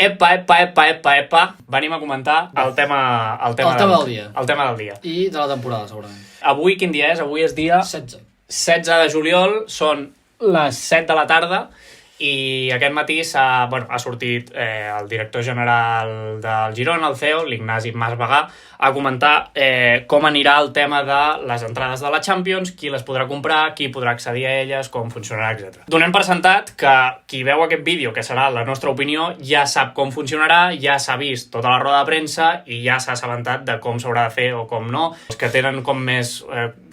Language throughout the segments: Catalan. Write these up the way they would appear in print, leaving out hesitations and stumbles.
Epa. Venim a comentar el tema del dia. El tema del dia. I de la temporada, segurament. Avui quin dia és? Avui és dia 16 de juliol, són les 7 de la tarda i aquest matí ha sortit el director general del Girona, el CEO, l'Ignasi Mas Bagà, a comentar com anirà el tema de les entrades de la Champions, qui les podrà comprar, qui podrà accedir a elles, com funcionarà, etc. Donem per sentat que qui veu aquest vídeo, que serà la nostra opinió, ja sap com funcionarà, ja s'ha vist tota la roda de premsa i ja s'ha assabentat de com s'haurà de fer o com no. Els que tenen com més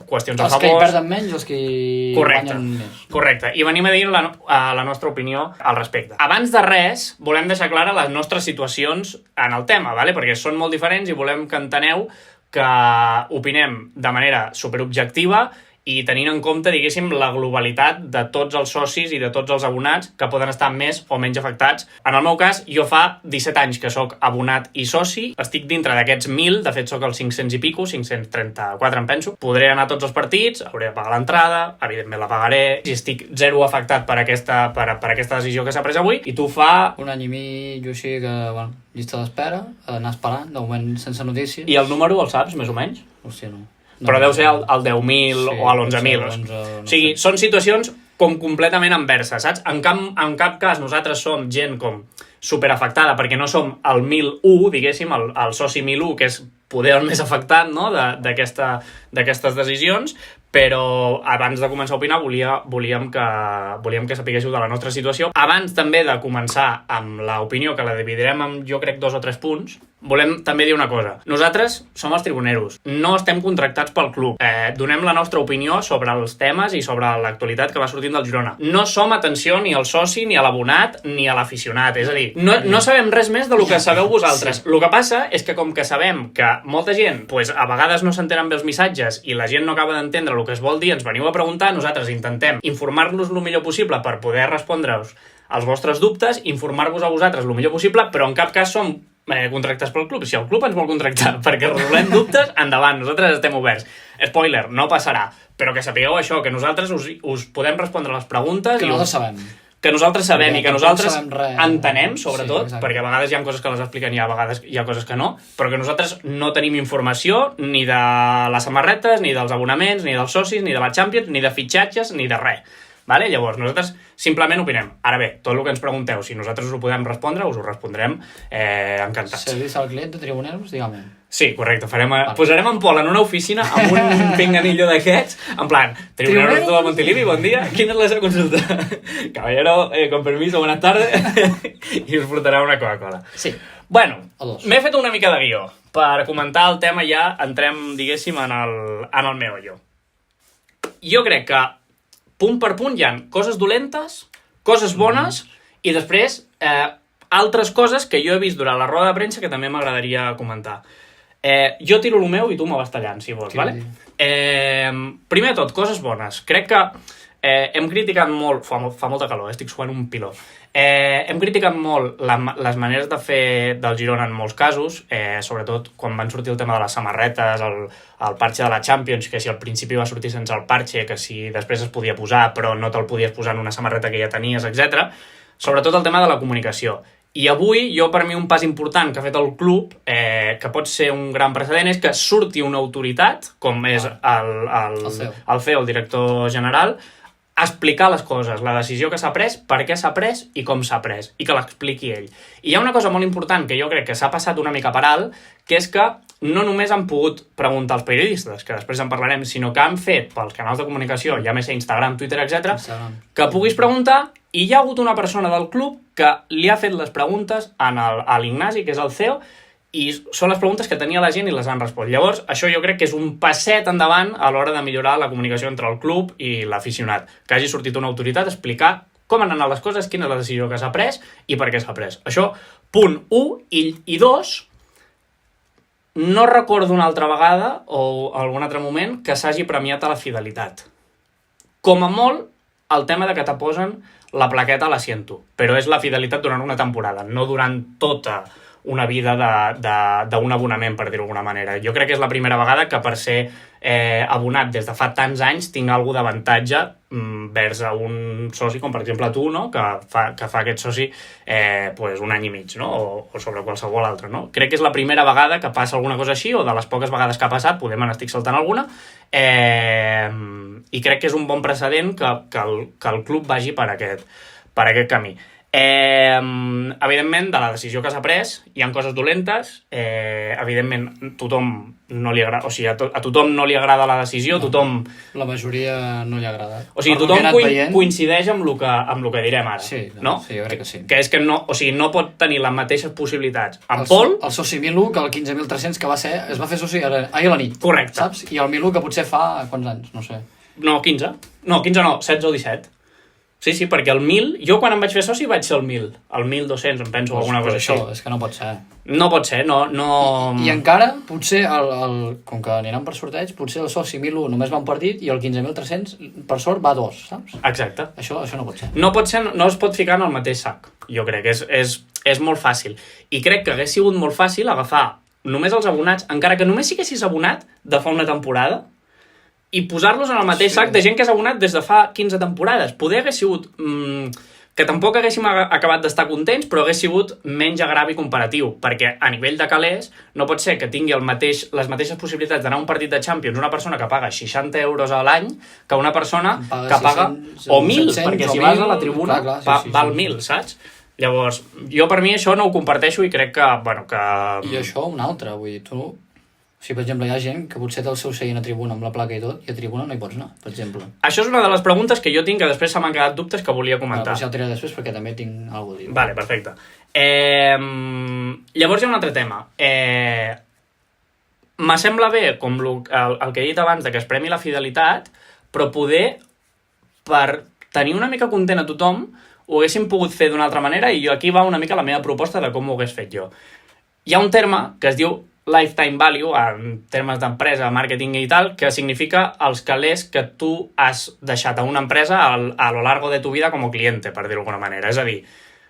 qüestions a favor... Els que hi perden menys, els que hi guanyen més. Correcte. I venim a dir la nostra opinió al respecte. Abans de res, volem deixar clara les nostres situacions en el tema, ¿vale? Perquè són molt diferents i volem que enteneu que opinem de manera superobjectiva i tenint en compte, diguéssim, la globalitat de tots els socis i de tots els abonats que poden estar més o menys afectats. En el meu cas, jo fa 17 anys que sóc abonat i soci, estic dintre d'aquests 1.000, de fet sóc el 500 i pico, 534 em penso. Podré anar a tots els partits, hauré de pagar l'entrada, evidentment la pagaré, i estic zero afectat per aquesta decisió que s'ha pres avui, i tu fa... Un any i mig o així que, bueno, llista d'espera, anar esperant, de moment sense notícies. I el número el saps, més o menys? Hòstia, no. Però deu ser el 10.000 o l'11.000. O sigui, són situacions com completament inverses, saps? En cap cas nosaltres som gent com superafectada, perquè no som el 1.001, diguéssim, el soci 1.001, que és poder el més afectat, no?, d'aquestes decisions, però abans de començar a opinar volíem que sapiguéssiu de la nostra situació. Abans també de començar amb l'opinió, que la dividirem en, jo crec, 2 o 3 punts, volem també dir una cosa. Nosaltres som els tribuneros, no estem contractats pel club. Donem la nostra opinió sobre els temes i sobre l'actualitat que va sortint del Girona. No som atenció ni al soci, ni a l'abonat, ni a l'aficionat. És a dir, no sabem res més del que sabeu vosaltres. El que passa és que com que sabem que molta gent a vegades no s'entenen bé els missatges i la gent no acaba d'entendre el que es vol dir, ens veniu a preguntar, nosaltres intentem informar-los el millor possible per poder respondre-us als vostres dubtes, informar-vos a vosaltres el millor possible, però en cap cas som contractats pel club. Si el club ens vol contractar perquè resolem dubtes, endavant, nosaltres estem oberts. Spoiler, no passarà, però que sapigueu això, que nosaltres us podem respondre les preguntes... Que nosaltres sabem. Que nosaltres sabem i que nosaltres entenem, sobretot, sí, perquè a vegades hi ha coses que les expliquen i a vegades hi ha coses que no, però que nosaltres no tenim informació ni de les samarretes, ni dels abonaments, ni dels socis, ni de la Champions, ni de fitxatges, ni de res. Vale? Llavors, nosaltres simplement opinem. Ara bé, tot el que ens pregunteu, si nosaltres us ho podem respondre, us ho respondrem encantats. Servís al client de tribuneros, diguem-ne. Sí, correcte. Posarem en Pol en una oficina amb un pinganillo d'aquests, en plan, tribuneros de Montilivi, bon dia, quina és la seva consulta? Caballero, con permiso, buenas tardes, i us portarà una Coca-Cola. Sí. Bueno, m'he fet una mica de guió. Per comentar el tema ja entrem, diguéssim, en el meollo. Jo crec que punt per punt hi ha coses dolentes, coses bones, i després altres coses que jo he vist durant la roda de premsa que també m'agradaria comentar. Jo tiro el meu i tu me vas tallant, si vols, vale? Primer de tot, coses bones. Crec que hem criticat molt... Fa molta calor, estic suant un piló. Hem criticat molt les maneres de fer del Girona en molts casos, sobretot quan van sortir el tema de les samarretes, el parxe de la Champions, que si al principi va sortir sense el parxe, que si després es podia posar però no te'l podies posar en una samarreta que ja tenies, etc. Sobretot el tema de la comunicació. I avui, per mi, un pas important que ha fet el club, que pot ser un gran precedent, és que surti una autoritat, com és el CEO, el director general, a explicar les coses, la decisió que s'ha pres, per què s'ha pres i com s'ha pres, i que l'expliqui ell. I hi ha una cosa molt important que jo crec que s'ha passat una mica per alt, que és que no només han pogut preguntar als periodistes, que després en parlarem, sinó que han fet pels canals de comunicació, ja més a Instagram, Twitter, etc., que puguis preguntar, i hi ha hagut una persona del club que li ha fet les preguntes a l'Ignasi, que és el CEO, i són les preguntes que tenia la gent i les han respost. Llavors, això jo crec que és un passet endavant a l'hora de millorar la comunicació entre el club i l'aficionat. Que hagi sortit una autoritat a explicar com han anat les coses, quina és la decisió que s'ha pres i per què s'ha pres. Això, punt 1. I 2, no recordo una altra vegada o algun altre moment que s'hagi premiat a la fidelitat. Com a molt, el tema de que te posen la plaqueta a l'assiento. però és la fidelitat durant una temporada, no durant tota una vida d'un abonament, per dir-ho d'alguna manera. Jo crec que és la primera vegada que per ser abonat des de fa tants anys tinc alguna d'avantatge vers a un soci, com per exemple tu, no? que fa aquest soci un any i mig, no? o sobre qualsevol altre. No? Crec que és la primera vegada que passa alguna cosa així, o de les poques vegades que ha passat, me n'estic saltant alguna, i crec que és un bon precedent que el club vagi per aquest camí. Evidentment, de la decisió que s'ha pres hi ha coses dolentes, evidentment tothom no li agrada, o sigui, a tothom no li agrada la decisió, tothom... La majoria no li agrada. O sigui, tothom coincideix amb el que direm ara, sí, no? Sí, jo crec que sí. Que és que no, o sigui, no pot tenir les mateixes possibilitats. En Pol... El soci Milu, que el 15.300 que va ser, es va fer soci ahir a la nit. Correcte. Saps? I el Milu que potser fa quants anys, no sé. No, 15. No, 15 no, 16 o 17. Sí, perquè el 1.000... Jo quan em vaig fer soci vaig ser el 1.000. El 1.200, em penso, alguna cosa així. Això és que no pot ser. No pot ser, no... I encara, potser, com que aniran per sorteig, potser el soci 1.001 només va un partit i el 15.300, per sort, va a 2, saps? Exacte. Això no pot ser. No pot ser, no es pot ficar en el mateix sac. Jo crec que és molt fàcil. I crec que hagués sigut molt fàcil agafar només els abonats, encara que només siguessis abonat de fa una temporada, i posar-los en el mateix sac de gent que és abonat des de fa 15 temporades. Poder hagués sigut... que tampoc haguéssim acabat d'estar contents, però hagués sigut menys agravi comparatiu, perquè a nivell de calés no pot ser que tingui les mateixes possibilitats d'anar a un partit de Champions una persona que paga 60 euros a l'any que una persona que paga... 600, o 1.000, perquè si vas a la tribuna val 1.000, saps? Llavors, jo per mi això no ho comparteixo i crec que... I això un altre, vull dir, tu... Si, per exemple, hi ha gent que potser té el seu seient a tribuna amb la placa i tot, i a tribuna no hi pots anar, per exemple. Això és una de les preguntes que jo tinc, que després se m'han quedat dubtes que volia comentar. Ja ho diré després perquè també tinc alguna cosa a dir. Vale, perfecte. Llavors hi ha un altre tema. Me sembla bé, com el que he dit abans, que es premi la fidelitat, però poder, per tenir una mica content a tothom, ho haguéssim pogut fer d'una altra manera, i aquí va una mica la meva proposta de com ho hagués fet jo. Hi ha un terme que es diu lifetime value, en termes d'empresa, màrqueting i tal, que significa els calés que tu has deixat a una empresa a lo largo de tu vida com a cliente, per dir-ho d'alguna manera. És a dir,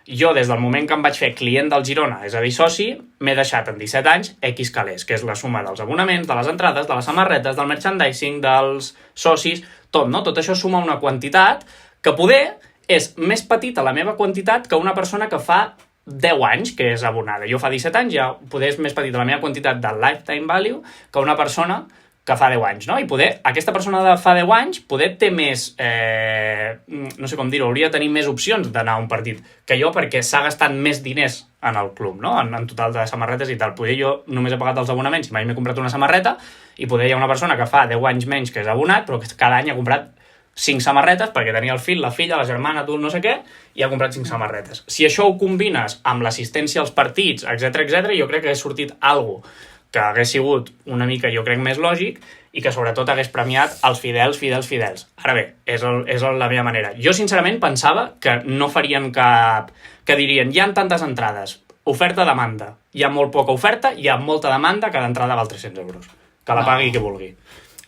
jo des del moment que em vaig fer client del Girona, és a dir, soci, m'he deixat en 17 anys X calés, que és la suma dels abonaments, de les entrades, de les samarretes, del merchandising, dels socis, tot, no? Tot això suma una quantitat que poder és més petita la meva quantitat que una persona que fa 10 anys que és abonada. Jo fa 17 anys ja poder és més petita la meva quantitat de lifetime value que una persona que fa 10 anys, no? I poder, aquesta persona de fa 10 anys poder té més, no sé com dir-ho, hauria de tenir més opcions d'anar a un partit que jo, perquè s'ha gastat més diners en el club, no? En total de samarretes i tal. Poder jo només he pagat els abonaments i mai m'he comprat una samarreta, i poder hi ha una persona que fa 10 anys menys que és abonat, però que cada any ha comprat 5 samarretes, perquè tenia el fill, la filla, la germana, tu, no sé què, i ha comprat 5 samarretes. Si això ho combines amb l'assistència als partits, etc, jo crec que hagués sortit alguna cosa que hagués sigut una mica, jo crec, més lògic, i que sobretot hagués premiat els fidels. Ara bé, és la meva manera. Jo, sincerament, pensava que no farien cap... que dirien, hi ha tantes entrades, oferta-demanda. Hi ha molt poca oferta, hi ha molta demanda, cada entrada val 300 euros. Que la pagui qui vulgui.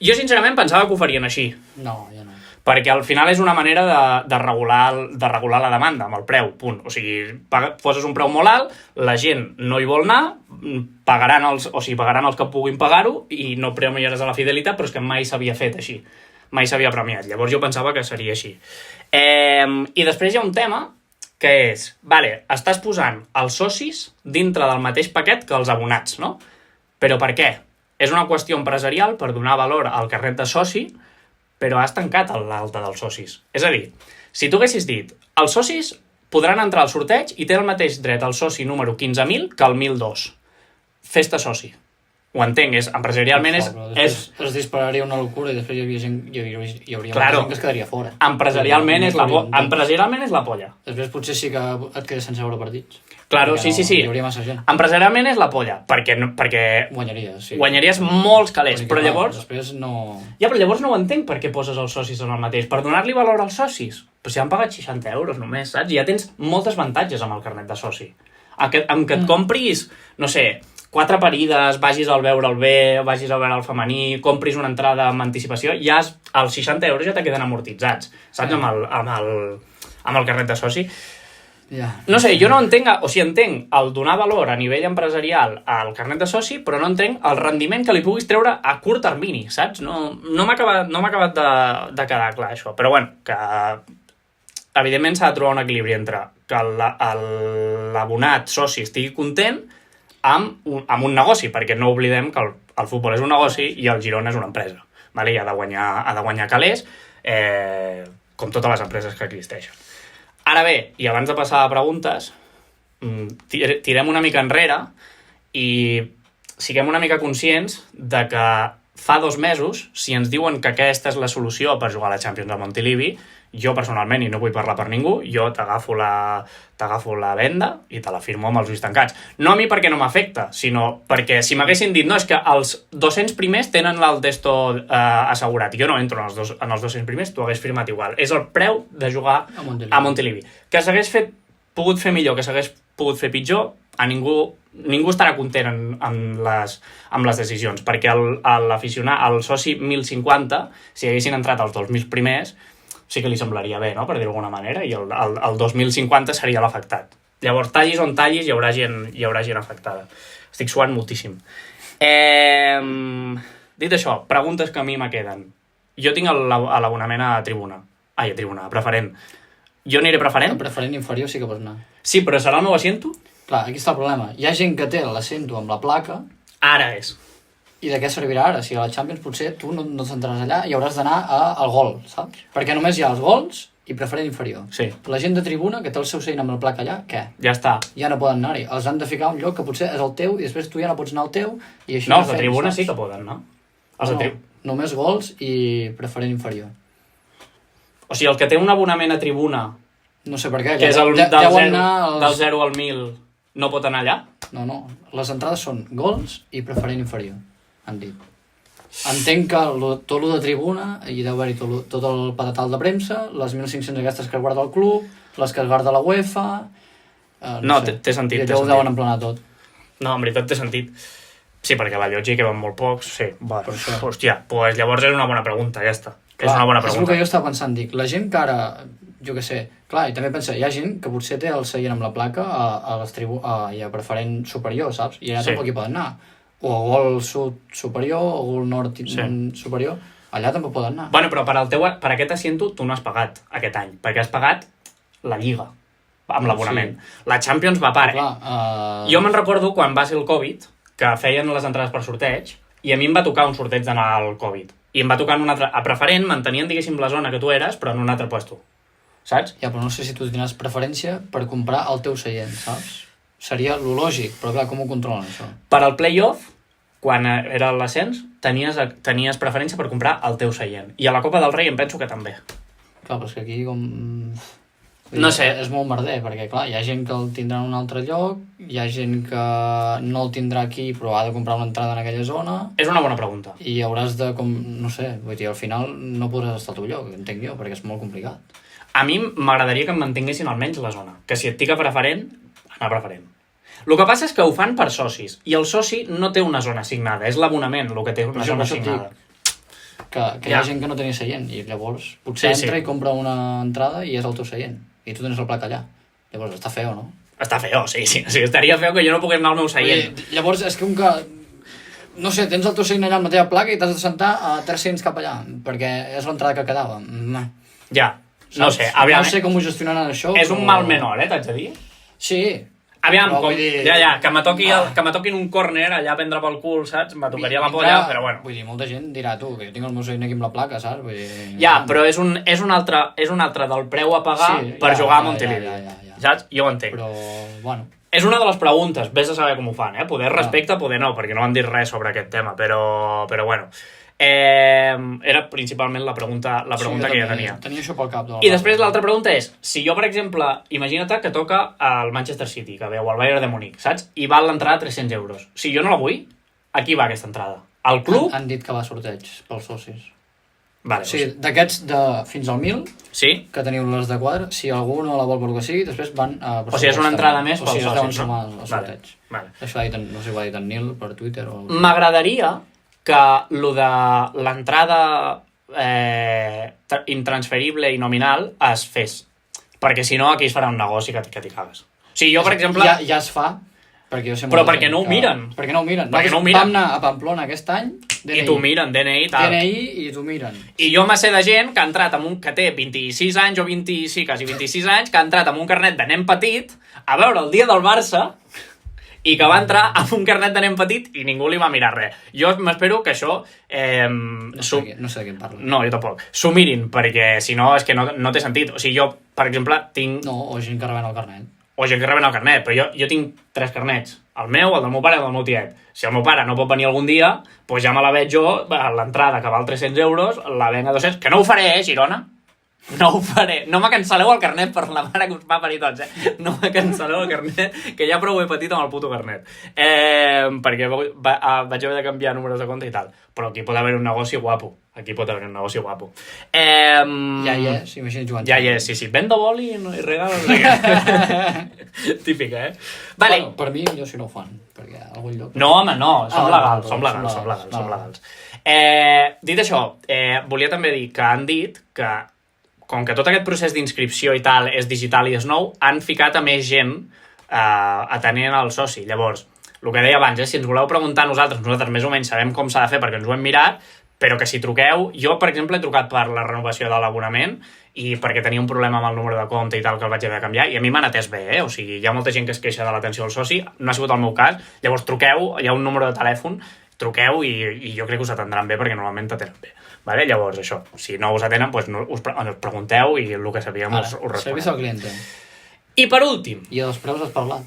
Jo, sincerament, pensava que ho farien així. No, ja no. Perquè al final és una manera de regular la demanda amb el preu, punt. O sigui, poses un preu molt alt, la gent no hi vol anar, pagaran els que puguin pagar-ho i no premiaràs a la fidelitat, però és que mai s'havia fet així. Mai s'havia premiat. Llavors jo pensava que seria així. I després hi ha un tema que és, estàs posant els socis dintre del mateix paquet que els abonats, no? Però per què? És una qüestió empresarial per donar valor al carnet de soci, però has tancat l'alta dels socis. És a dir, si tu haguessis dit els socis podran entrar al sorteig i té el mateix dret al soci número 15.000 que el 1.002. Fes-te soci. Ho entenc, empresarialment és... Es dispararia una locura i després hi hauria gent que es quedaria fora. Empresarialment és la polla. Després potser sí que et quedes sense veure partits. Claro, sí. Hi hauria massa gent. Empresarialment és la polla, perquè guanyaries molts calés, però llavors... Després no... Ja, però llavors no ho entenc per què poses els socis en el mateix. Per donar-li valor als socis. Però si han pagat 60 euros només, saps? I ja tens moltes avantatges amb el carnet de soci. Amb que et compris, no sé, 4 parides, vagis al veure el B, vagis a veure el femení, compris una entrada amb anticipació, ja els 60 euros ja te queden amortitzats, saps? Amb el carnet de soci. Ja. No sé, jo no entenc, o sigui, entenc el donar valor a nivell empresarial al carnet de soci, però no entenc el rendiment que li puguis treure a curt termini, saps? No m'ha acabat de quedar clar, això. Però bueno, que evidentment s'ha de trobar un equilibri entre que l'abonat soci estigui content amb un negoci, perquè no oblidem que el futbol és un negoci i el Girona és una empresa, vale? I ha de guanyar calés, com totes les empreses que existeixen. Ara bé, i abans de passar a preguntes, tirem una mica enrere i siguem una mica conscients de que fa 2 mesos, si ens diuen que aquesta és la solució per jugar a la Champions a Montilivi, jo personalment, i no vull parlar per ningú, jo t'agafo la venda i te la firmo amb els ulls tancats. No a mi perquè no m'afecta, sinó perquè si m'haguessin dit no, és que els 200 primers tenen l'Altesto assegurat, i jo no entro en els 200 primers, tu hagués firmat igual. És el preu de jugar a Montilivi. Que s'hagués pogut fer millor, que s'hagués pogut fer pitjor, a ningú estarà content amb les decisions, perquè l'aficionat, el soci 1050, si haguessin entrat els 2.000 primers, sí que li semblaria bé, no?, per dir-ho d'alguna manera, i el 2050 seria l'afectat. Llavors, tallis on tallis, hi haurà gent afectada. Estic suant moltíssim. Dit això, preguntes que a mi me queden. Jo tinc l'abonament a tribuna. A preferent. Jo aniré preferent? A preferent inferior sí que pots anar. Sí, però serà el meu assento? Clar, aquí està el problema. Hi ha gent que té l'assento amb la placa. Ara és. I de què servirà ara? Si a la Champions potser tu no t'entraràs allà i hauràs d'anar al gol, saps? Perquè només hi ha els gols i preferent inferior. Sí. La gent de tribuna, que té el seu seient amb la placa allà, què? Ja està. Ja no poden anar-hi. Els han de ficar a un lloc que potser és el teu i després tu ja no pots anar al teu i així... No, els de tribuna sí que poden, no? Només gols i preferent inferior. O sigui, el que té un abonament a tribuna... No sé per què. Que és del 0 al 1.000, no pot anar allà? No. Les entrades són gols i preferent inferior, han dit. Entenc que tot el de tribuna, hi deu haver-hi tot el patatal de premsa, les 1.500 aquestes que es guarda el club, les que es guarda la UEFA... No, té sentit. I allò ho deuen emplenar tot. No, en veritat té sentit. Sí, perquè a la Llotja hi queden molt pocs, sí. Hòstia, doncs llavors és una bona pregunta, ja està. Clar, és una bona pregunta. És el que jo estava pensant, dic, la gent que ara, jo què sé, clar, i també pensa, hi ha gent que potser té el seient amb la placa a preferent superior, saps? I allà tampoc hi poden anar. O a gol sud superior, o gol nord superior, allà tampoc poden anar. Bueno, però per aquest assento tu no has pagat aquest any, perquè has pagat la Lliga amb l'abonament. Sí. La Champions va a part. Jo me'n recordo quan va ser el Covid, que feien les entrades per sorteig, i a mi em va tocar un sorteig d'anar al Covid. I em va tocar en un altre... A preferent mantenien, diguéssim, la zona que tu eres, però en un altre puesto. Saps? Ja, però no sé si tu tindràs preferència per comprar el teu seient, saps? Seria lo lògic, però clar, com ho controlen, això? Per al playoff, quan era l'ascens, tenies preferència per comprar el teu seient. I a la Copa del Rei em penso que també. Clar, però és que aquí com... No sé. És molt merder, perquè clar, hi ha gent que el tindrà en un altre lloc, hi ha gent que no el tindrà aquí però ha de comprar una entrada en aquella zona... És una bona pregunta. I hauràs de, no sé, vull dir, al final no podràs estar al teu lloc, entenc jo, perquè és molt complicat. A mi m'agradaria que em mantinguessin almenys la zona. Que si et tica preferent, anar preferent. El que passa és que ho fan per socis, i el soci no té una zona assignada, és l'abonament el que té una zona assignada. Que hi ha gent que no tenia seient, i llavors potser entra i compra una entrada i és el teu seient, i tu tens la placa allà. Llavors està feo, no? Està feo, sí. Estaria feo que jo no pogués anar al meu seient. Llavors és que no sé, tens el teu seient allà amb la teva placa i t'has de sentar a 300 cap allà, perquè és l'entrada que quedava. Ja, no sé. Aviam, no sé com ho gestionaran això. És un mal menor, t'haig de dir? Sí. Aviam, que me toquin un córner allà a prendre pel cul, saps? Me tocaria la polla, però bueno. Vull dir, molta gent dirà, tu, que jo tinc el meu seient aquí amb la placa, saps? Vull dir, ja, però és un altre del preu a pagar per jugar a Montilivi. Saps? Jo ho entenc. Però, bueno... És una de les preguntes, vés a saber com ho fan, Poder respecte, poder no, perquè no han dit res sobre aquest tema, però bueno... Era principalment la pregunta que jo tenia. Tenia això pel cap. I després l'altra pregunta és, si jo, per exemple, imagina't que toca al Manchester City, que veu al Bayern de Múnich, saps? I val l'entrada 300 euros. Si jo no la vull, a qui va aquesta entrada? Al club? Han dit que va a sorteig pels socis. Vale, o sigui, d'aquests fins al 1.000, sí? Que teniu les de quadre, si algú no la vol per que sigui, després van a... O sigui, és una entrada més pels socis, no? O sigui, es deuen sumar al sorteig. Vale. Això no sé si ho ha dit en Nil per Twitter o... M'agradaria que lo de l'entrada intransferible i nominal es fes. perquè si no aquí es farà un negoci que t'hi cagues. O sigui, jo, per exemple... Ja es fa, perquè jo sé però perquè no ho miren. Perquè no ho miren. Perquè no ho miren. Vam anar a Pamplona aquest any, DNI. I t'ho miren, DNI i tal. DNI i t'ho miren. I jo me sé de gent que ha entrat amb que té 26 anys o quasi 26 anys, que ha entrat amb un carnet de nen petit a veure el dia del Barça i que va entrar amb un carnet de nen petit i ningú li va mirar res. Jo m'espero que això... No sé de què em parla. No, jo tampoc. S'ho mirin, perquè si no és que no té sentit. O sigui, jo, per exemple, tinc... No, o gent que reben el carnet. O gent que reben el carnet, però jo tinc 3 carnets. El meu, el del meu pare i el del meu tiet. Si el meu pare no pot venir algun dia, doncs ja me la veig jo, l'entrada que val 300 euros, la venc a 200, que no ho faré, Girona? No ho faré. No me cancel·leu el carnet per la mare que us va parir tots, No me cancel·leu el carnet, que ja prou he patit amb el puto carnet. Perquè vaig haver de canviar números de compte i tal. Però aquí pot haver un negoci guapo. Aquí pot haver un negoci guapo. Ja hi és, imagina't jugant. Ja hi és, sí. Vendo boli i regalo. Típica, Vale. Bueno, per mi, jo si no ho fan, perquè a algun lloc... No, home, no, som legals. Dit això, volia també dir que han dit que com que tot aquest procés d'inscripció i tal és digital i és nou, han ficat a més gent atenent al soci. Llavors, el que deia abans, si ens voleu preguntar a nosaltres més o menys sabem com s'ha de fer perquè ens ho hem mirat, però que si truqueu... Jo, per exemple, he trucat per la renovació de l'abonament i perquè tenia un problema amb el número de compte i tal que el vaig haver de canviar, i a mi m'han atès bé, O sigui, hi ha molta gent que es queixa de l'atenció al soci, no ha sigut el meu cas, llavors truqueu, hi ha un número de telèfon, truqueu i jo crec que us atendran bé perquè normalment t'atenen bé. Vale? Llavors, això, si no us atenen, doncs us pregunteu i el que sabíem us responem. Servis al cliente. I per últim... I dels preus has parlat.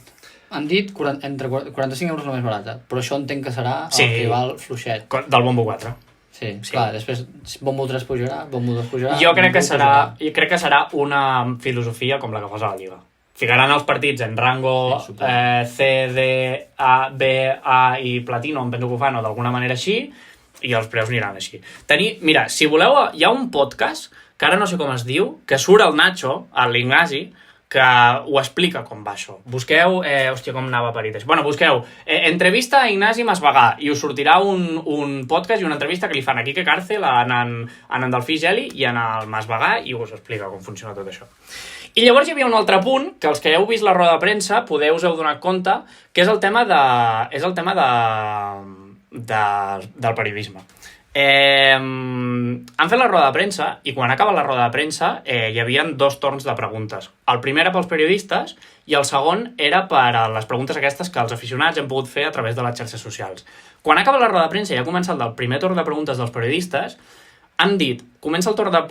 Han dit entre 45 euros la més barata, però això entenc que serà el rival fluixet. Del Bombo 4. Sí, clar, després Bombo 3 pujarà, Bombo 2 pujarà... Jo crec que serà una filosofia com la que fas a la Lliga. Ficaran els partits en rango C, D, A, B, A i Platino, em penso que ho fan, o d'alguna manera així, i els preus aniran així. Mira, si voleu, hi ha un podcast, que ara no sé com es diu, que surt el Nacho, l'Ignasi, que ho explica com va això. Busqueu... hòstia, com anava parit això. Bueno, busqueu entrevista a Ignasi Masvegà i us sortirà un podcast i una entrevista que li fan a Quique Cárcel, a en Delfí Geli i en el Masvegà, i us explica com funciona tot això. I llavors hi havia un altre punt, que els que heu vist la roda de premsa us heu donat compte, que és el tema del periodisme. Han fet la roda de premsa i quan acaba la roda de premsa hi havia 2 torns de preguntes. El primer era pels periodistes i el segon era per a les preguntes aquestes que els aficionats hem pogut fer a través de les xarxes socials. Quan acaba la roda de premsa i ha començat el primer torn de preguntes dels periodistes, han dit, comença el torn de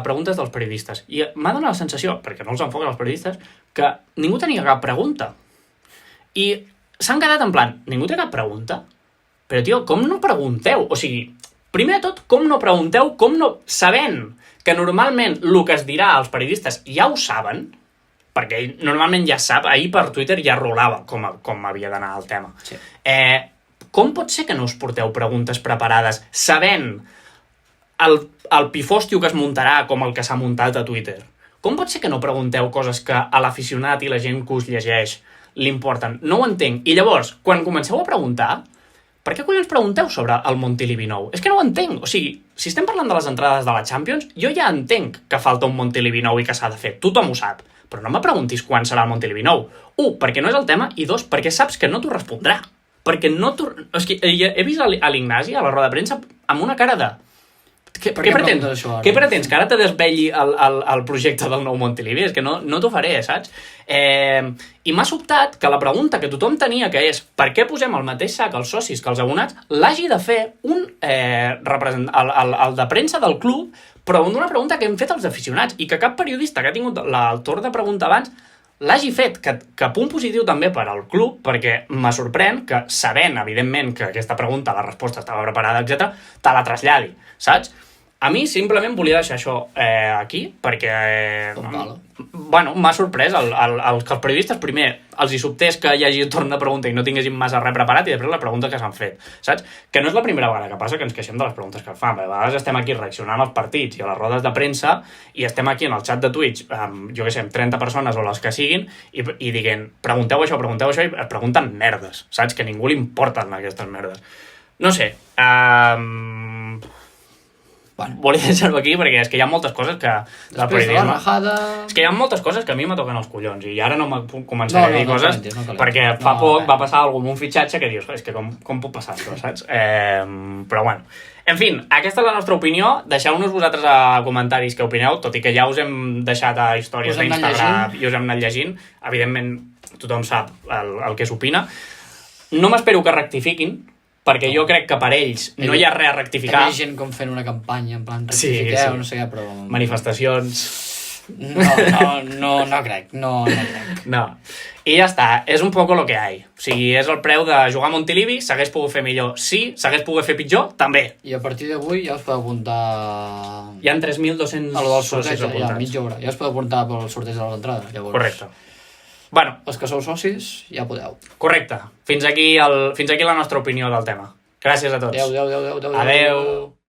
preguntes dels periodistes. I m'ha donat la sensació, perquè no els enfoquen els periodistes, que ningú tenia cap pregunta. I s'han quedat en plan, ningú té cap pregunta? Però, tio, com no pregunteu? O sigui, primer de tot, com no pregunteu, sabent que normalment el que es dirà als periodistes ja ho saben, perquè normalment ja sap, ahir per Twitter ja rolava com havia d'anar el tema. Sí. Com pot ser que no us porteu preguntes preparades sabent el pifòstiu que es muntarà com el que s'ha muntat a Twitter? Com pot ser que no pregunteu coses que a l'aficionat i la gent que us llegeix li importen? No ho entenc. I llavors, quan comenceu a preguntar, per què collons pregunteu sobre el Montilivi nou? És que no ho entenc. O sigui, si estem parlant de les entrades de la Champions, jo ja entenc que falta un Montilivi nou i que s'ha de fer. Tothom ho sap. Però no me preguntis quan serà el Montilivi nou. 1, perquè no és el tema, i 2, perquè saps que no t'ho respondrà. Perquè no t'ho... És que he vist a l'Ignasi, a la roda de premsa, amb una cara de... Què pretens? Què pretens? Que ara te desvelli el projecte del nou Montilivi? És que no t'ho faré, saps? I m'ha sobtat que la pregunta que tothom tenia, que és per què posem el mateix sac als socis que als abonats, l'hagi de fer un el de premsa del club, però d'una pregunta que hem fet als aficionats i que cap periodista que ha tingut el torn de pregunta abans l'hagi fet, que punt positiu també per al club, perquè me sorprèn que, sabent, evidentment, que aquesta pregunta, la resposta estava preparada, etc., te la traslladi, saps? A mi simplement volia deixar això aquí, perquè... Bueno, m'ha sorprès que els periodistes primer els hi sobtés que hi hagi torn de pregunta i no tinguessin massa res preparat i després la pregunta que s'han fet, saps? Que no és la primera vegada que passa que ens queixem de les preguntes que fan. A vegades estem aquí reaccionant als partits i a les rodes de premsa i estem aquí en el xat de Twitch amb, jo què sé, amb 30 persones o les que siguin i diguent, pregunteu això i es pregunten merdes, saps? Que a ningú li importen aquestes merdes. No sé, volia deixar-ho aquí perquè és que hi ha moltes coses que... Després de la rajada... És que hi ha moltes coses que a mi me toquen els collons i ara no me començaré a dir coses perquè fa poc va passar alguna cosa amb un fitxatge que dius, és que com pot passar això, saps? Però bueno. En fi, aquesta és la nostra opinió. Deixeu-nos vosaltres a comentaris què opineu, tot i que ja us hem deixat a històries d'Instagram i us hem anat llegint. Evidentment, tothom sap el que s'opina. No m'espero que rectifiquin, perquè jo crec que per ells no hi ha res a rectificar. Hi ha gent com fent una campanya, en plan, rectifiqueu, no sé què, però... Manifestacions... No crec. No. I ja està, és un poco lo que hay. O sigui, és el preu de jugar a Montilivi, s'hagués pogut fer millor, sí, s'hagués pogut fer pitjor, també. I a partir d'avui ja us podeu apuntar... Hi ha 3.200 a lo del sorteig, ja, mitja hora. Ja us podeu apuntar pel sorteig de les entrades, llavors. Correcte. Bueno. Els que sou socis, ja podeu. Correcte. Fins aquí la nostra opinió del tema. Gràcies a tots. Adéu. Adéu.